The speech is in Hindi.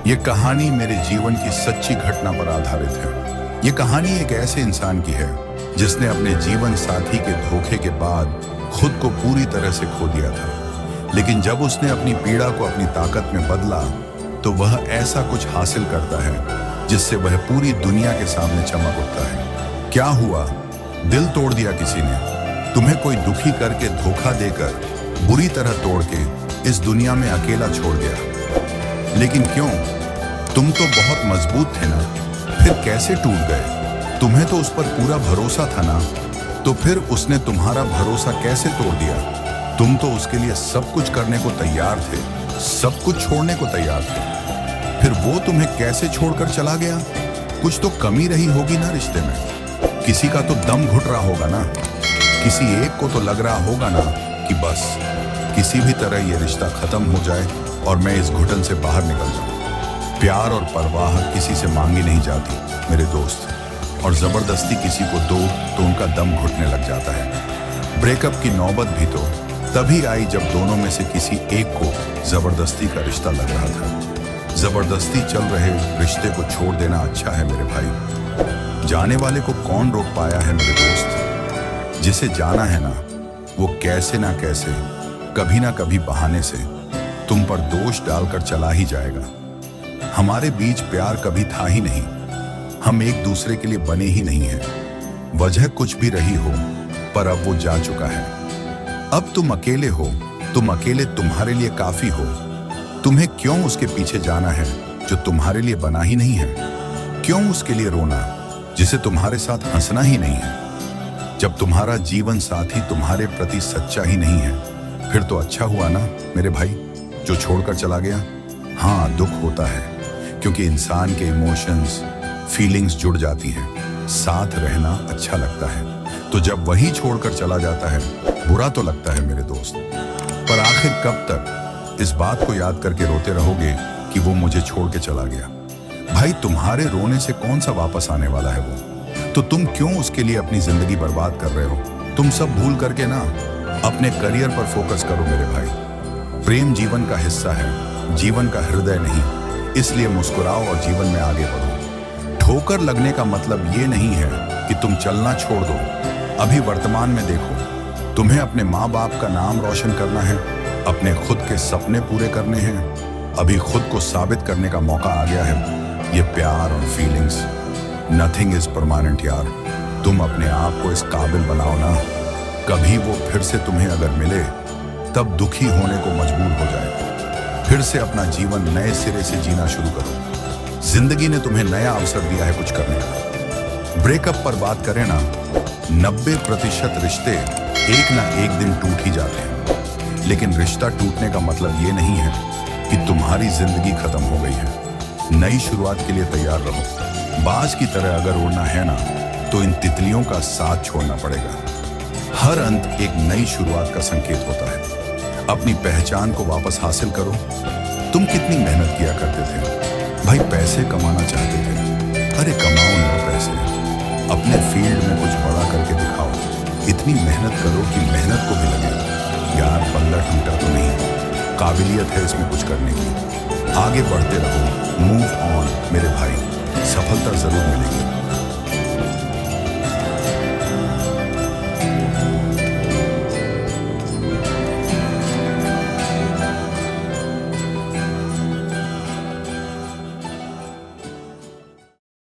ये कहानी मेरे जीवन की सच्ची घटना पर आधारित है। ये कहानी एक ऐसे इंसान की है जिसने अपने जीवन साथी के धोखे के बाद खुद को पूरी तरह से खो दिया था, लेकिन जब उसने अपनी पीड़ा को अपनी ताकत में बदला तो वह ऐसा कुछ हासिल करता है जिससे वह पूरी दुनिया के सामने चमक उठता है। क्या हुआ? दिल तोड़ दिया किसी ने, तुम्हें कोई दुखी करके धोखा देकर बुरी तरह तोड़ के इस दुनिया में अकेला छोड़ गया। लेकिन क्यों? तुम तो बहुत मजबूत थे ना, फिर कैसे टूट गए? तुम्हें तो उस पर पूरा भरोसा था ना, तो फिर उसने तुम्हारा भरोसा कैसे तोड़ दिया? तुम तो उसके लिए सब कुछ करने को तैयार थे, सब कुछ छोड़ने को तैयार थे, फिर वो तुम्हें कैसे छोड़कर चला गया? कुछ तो कमी रही होगी ना रिश्ते में। किसी का तो दम घुट रहा होगा ना, किसी एक को तो लग रहा होगा ना कि बस किसी भी तरह ये रिश्ता खत्म हो जाए और मैं इस घुटन से बाहर निकल जाऊं। प्यार और परवाह किसी से मांगी नहीं जाती मेरे दोस्त, और जबरदस्ती किसी को दो तो उनका दम घुटने लग जाता है। ब्रेकअप की नौबत भी तो तभी आई जब दोनों में से किसी एक को जबरदस्ती का रिश्ता लग रहा था। जबरदस्ती चल रहे रिश्ते को छोड़ देना अच्छा है मेरे भाई। जाने वाले को कौन रोक पाया है मेरे दोस्त? जिसे जाना है ना, वो कैसे ना कैसे कभी ना कभी बहाने से तुम पर दोष डालकर चला ही जाएगा। हमारे बीच प्यार कभी था ही नहीं, हम एक दूसरे के लिए बने ही नहीं हैं। वजह कुछ भी रही हो, पर अब वो जा चुका है। अब तुम अकेले हो, तुम अकेले तुम्हारे लिए काफी हो। तुम्हें क्यों उसके पीछे जाना है जो तुम्हारे लिए बना ही नहीं है? क्यों उसके लिए रोना जिसे तुम्हारे साथ हंसना ही नहीं है? जब तुम्हारा जीवन साथी तुम्हारे प्रति सच्चा ही नहीं है, फिर तो अच्छा हुआ ना मेरे भाई जो छोड़कर चला गया। हाँ, दुख होता है क्योंकि इंसान के इमोशंस, फीलिंग्स जुड़ जाती हैं। साथ रहना अच्छा लगता है, तो जब वही छोड़कर चला जाता है बुरा तो लगता है मेरे दोस्त। पर आखिर कब तक इस बात को याद करके रोते रहोगे कि वो मुझे छोड़ के चला गया? भाई, तुम्हारे रोने से कौन सा वापस आने वाला है वो? तो तुम क्यों उसके लिए अपनी जिंदगी बर्बाद कर रहे हो? तुम सब भूल करके ना अपने करियर पर फोकस करो मेरे भाई। प्रेम जीवन का हिस्सा है, जीवन का हृदय नहीं, इसलिए मुस्कुराओ और जीवन में आगे बढ़ो। ठोकर लगने का मतलब ये नहीं है कि तुम चलना छोड़ दो। अभी वर्तमान में देखो, तुम्हें अपने माँ बाप का नाम रोशन करना है, अपने खुद के सपने पूरे करने हैं। अभी खुद को साबित करने का मौका आ गया है। ये प्यार और फीलिंग्स, नथिंग इज परमानेंट यार। तुम अपने आप को इस काबिल बनाओ ना, कभी वो फिर से तुम्हें अगर मिले तब दुखी होने को मजबूर हो जाए। फिर से अपना जीवन नए सिरे से जीना शुरू करो। जिंदगी ने तुम्हें नया अवसर दिया है कुछ करने का। ब्रेकअप पर बात करें ना, 90% रिश्ते एक ना एक दिन टूट ही जाते हैं, लेकिन रिश्ता टूटने का मतलब ये नहीं है कि तुम्हारी जिंदगी खत्म हो गई है। नई शुरुआत के लिए तैयार रहो। बाज की तरह अगर उड़ना है ना, तो इन तितलियों का साथ छोड़ना पड़ेगा। हर अंत एक नई शुरुआत का संकेत होता है। अपनी पहचान को वापस हासिल करो। तुम कितनी मेहनत किया करते थे भाई, पैसे कमाना चाहते थे, अरे कमाओ ना पैसे, अपने फील्ड में कुछ बड़ा करके दिखाओ। इतनी मेहनत करो कि मेहनत को भी लगे यार पल्ला टूटा तो नहीं, काबिलियत है इसमें कुछ करने की। आगे बढ़ते रहो, मूव ऑन मेरे भाई, सफलता जरूर मिलेगी।